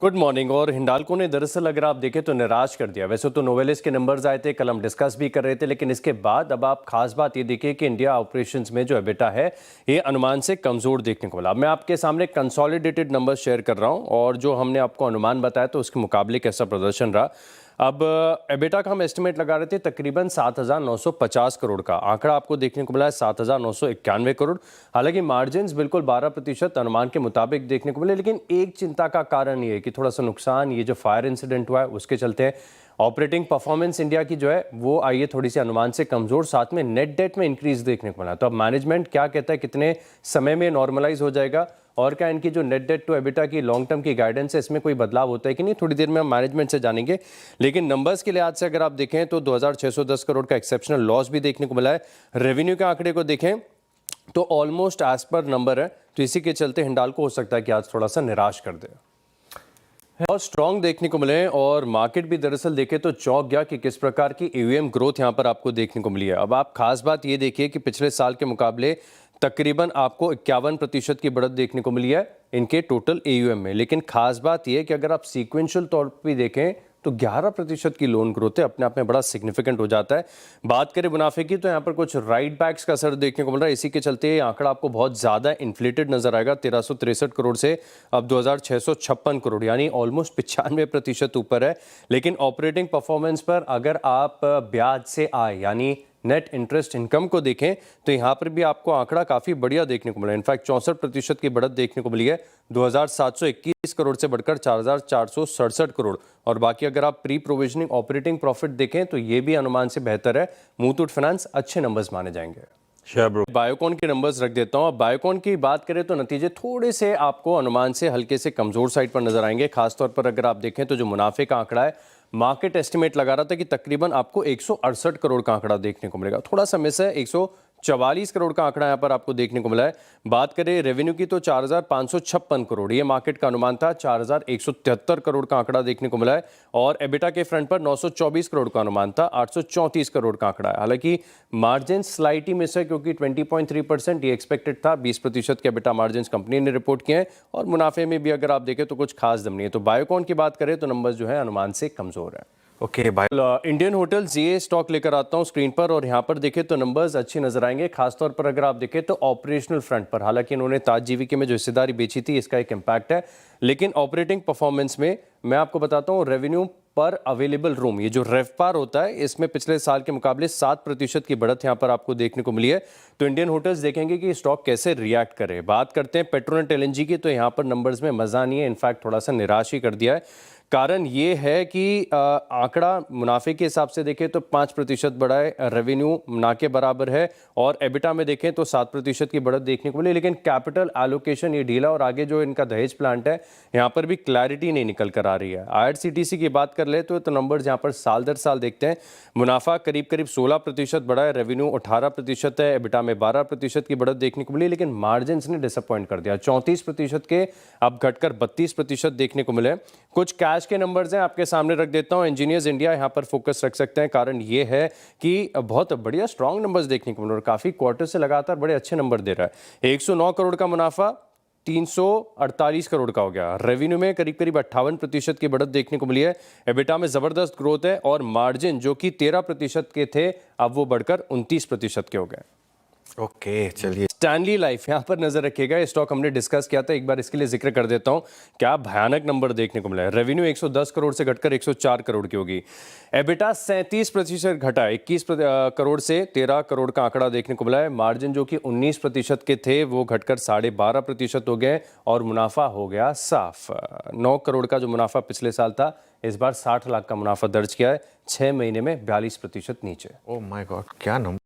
Good morning. और हिंडाल्को ने दरअसल अगर आप देखें तो निराश कर दिया। वैसे तो नोवेलिस के नंबर्स आए थे, कल हम डिस्कस भी कर रहे थे, लेकिन इसके बाद अब आप खास बात ये देखिए कि इंडिया ऑपरेशंस में जो एबिटा है ये अनुमान से कमजोर देखने को मिला। अब मैं आपके सामने कंसोलिडेटेड नंबर शेयर कर रहा हूं और जो हमने आपको अनुमान बताया तो उसके मुकाबले कैसा प्रदर्शन रहा। अब एबिटा का हम एस्टिमेट लगा रहे थे तकरीबन 7,950 करोड़ का आंकड़ा आपको देखने को मिला है 7,991 करोड़। हालांकि मार्जिन्स बिल्कुल 12% अनुमान के मुताबिक देखने को मिले, लेकिन एक चिंता का कारण ये है कि थोड़ा सा नुकसान ये जो फायर इंसिडेंट हुआ है उसके चलते ऑपरेटिंग परफॉर्मेंस इंडिया की जो है वो आई है थोड़ी सी अनुमान से कमजोर, साथ में नेट डेट में इंक्रीज देखने को मिला। तो अब मैनेजमेंट क्या कहता है, कितने समय में नॉर्मलाइज हो जाएगा और क्या इनकी जो नेट डेट टू एबिटा की लॉन्ग टर्म की गाइडेंस है इसमें कोई बदलाव होता है कि नहीं, थोड़ी देर में हम मैनेजमेंट से जानेंगे। लेकिन नंबर्स के लिहाज से अगर आप देखें तो 2,610 करोड़ का एक्सेप्शनल लॉस भी देखने को मिला है। रेवेन्यू के आंकड़े को देखें तो ऑलमोस्ट एज पर नंबर है, तो इसी के चलते हिंडाल्को हो सकता है कि आज थोड़ा सा निराश कर दे और स्ट्रॉन्ग देखने को मिले। और मार्केट भी दरअसल देखे तो चौंक गया कि किस प्रकार की ईवीएम ग्रोथ यहां पर आपको देखने को मिली है। अब आप खास बात ये देखिए कि पिछले साल के मुकाबले तकरीबन आपको 51% की बढ़त देखने को मिली है इनके टोटल एयूएम में। लेकिन खास बात यह कि अगर आप सीक्वेंशियल तौर पर भी देखें तो 11% की लोन ग्रोथ है, अपने आप में बड़ा सिग्निफिकेंट हो जाता है। बात करें मुनाफे की तो यहाँ पर कुछ राइट बैक्स का असर देखने को मिल रहा है, इसी के चलते ये आंकड़ा आपको बहुत ज़्यादा इन्फ्लेटेड नजर आएगा। 1363 करोड़ से अब 2,656 करोड़ यानी ऑलमोस्ट 95% ऊपर है। लेकिन ऑपरेटिंग परफॉर्मेंस पर अगर आप ब्याज से आए यानी नेट इंटरेस्ट इनकम को देखें तो यहां पर भी आपको आंकड़ा काफी बढ़िया देखने को मिला। इनफैक्ट 64% की बढ़त देखने को मिली है, 2,721 करोड़ से बढ़कर 4,467 करोड़। और बाकी अगर आप प्री प्रोविजनिंग ऑपरेटिंग प्रॉफिट देखें तो ये भी अनुमान से बेहतर है। मुथूट फाइनेंस अच्छे नंबर्स माने जाएंगे। बायोकॉन के नंबर्स रख देता हूं। बायोकॉन की बात करें तो नतीजे थोड़े से आपको अनुमान से हल्के से कमजोर साइड पर नजर आएंगे। खासतौर पर अगर आप देखें तो जो मुनाफे का आंकड़ा है मार्केट एस्टिमेट लगा रहा था कि तकरीबन आपको 168 करोड़ का आंकड़ा देखने को मिलेगा, थोड़ा सा मिस है। 144 करोड़ का आंकड़ा यहां पर आपको देखने को मिला है। बात करें रेवेन्यू की तो 4,556 करोड़ ये मार्केट का अनुमान था, 4,173 करोड़ का आंकड़ा देखने को मिला है। और एबिटा के फ्रंट पर 924 करोड़ का अनुमान था, 834 करोड़ का आंकड़ा है। हालांकि मार्जिन स्लाइट ही मिस है क्योंकि 20.3% ये एक्सपेक्टेड था। 20% के एबिटा मार्जिन कंपनी ने रिपोर्ट किए हैं और मुनाफे में भी अगर आप देखें तो कुछ खास दम नहीं है। तो बायोकॉन की बात करें तो नंबर्स जो है अनुमान से कमजोर है। ओके इंडियन होटल्स ये स्टॉक लेकर आता हूं स्क्रीन पर और यहां पर देखें तो नंबर्स अच्छे नजर आएंगे। खासतौर पर अगर आप देखें तो ऑपरेशनल फ्रंट पर, हालांकि इन्होंने ताज जीवीके में जो हिस्सेदारी बेची थी इसका एक इम्पैक्ट है, लेकिन ऑपरेटिंग परफॉर्मेंस में मैं आपको बताता हूं रेवेन्यू पर अवेलेबल रूम ये जो रेवपार होता है इसमें पिछले साल के मुकाबले 7% की बढ़त यहां पर आपको देखने को मिली है। तो इंडियन होटल्स देखेंगे कि स्टॉक कैसे रिएक्ट करे। बात करते हैं पेट्रोनेट एलएनजी की तो यहां पर नंबर्स में मजा नहीं है, इनफैक्ट थोड़ा सा निराश ही कर दिया है। कारण ये है कि आंकड़ा मुनाफे के हिसाब से देखें तो 5% बढ़ा है, रेवेन्यू ना के बराबर है, और एबिटा में देखें तो 7% की बढ़त देखने को मिली। लेकिन कैपिटल एलोकेशन ये ढीला और आगे जो इनका दहेज प्लांट है यहाँ पर भी क्लैरिटी नहीं निकल कर आ रही है। आईआरसीटीसी की बात कर ले तो नंबर्स यहाँ पर साल दर साल देखते हैं, मुनाफा करीब करीब 16% बढ़ा है, रेवेन्यू 18% है, एबिटा में 12% की बढ़त देखने को मिली। लेकिन मार्जिन ने डिसअपॉइंट कर दिया, 34% के अब घटकर 32% देखने को मिले। कुछ कैश के नंबर्स हैं आपके सामने रख देता हूं। इंजीनियर्स इंडिया यहां पर फोकस रख सकते हैं, कारण ये है कि बहुत बढ़िया स्ट्रांग नंबर्स देखने को मिल रहे हैं, काफी क्वार्टर से लगातार बड़े अच्छे नंबर दे रहा है। 109 करोड़ का मुनाफा 348 करोड़ का हो गया, रेवेन्यू में करीब करीब 58% की बढ़त देखने को मिली है, एबिटा में जबरदस्त ग्रोथ है और मार्जिन जो कि 13% के थे अब वो बढ़कर 29% के हो गए। ओके चलिए, स्टैनली लाइफ यहां पर नजर रखिएगा, ये स्टॉक हमने डिस्कस किया था, एक बार इसके लिए जिक्र कर देता हूं। क्या भयानक नंबर देखने को मिला है, रेवेन्यू 110 करोड़ से घटकर 104 करोड़ की होगी, एबिटा 37% घटा, 21 करोड़ से 13 करोड़ का आंकड़ा देखने को मिला है, मार्जिन जो कि 19% के थे वो घटकर 12.5% हो गए और मुनाफा हो गया साफ। 9 करोड़ का जो मुनाफा पिछले साल था इस बार 60 लाख का मुनाफा दर्ज किया है, 6 महीने में 42% नीचे। ओह माय गॉड, क्या नंबर।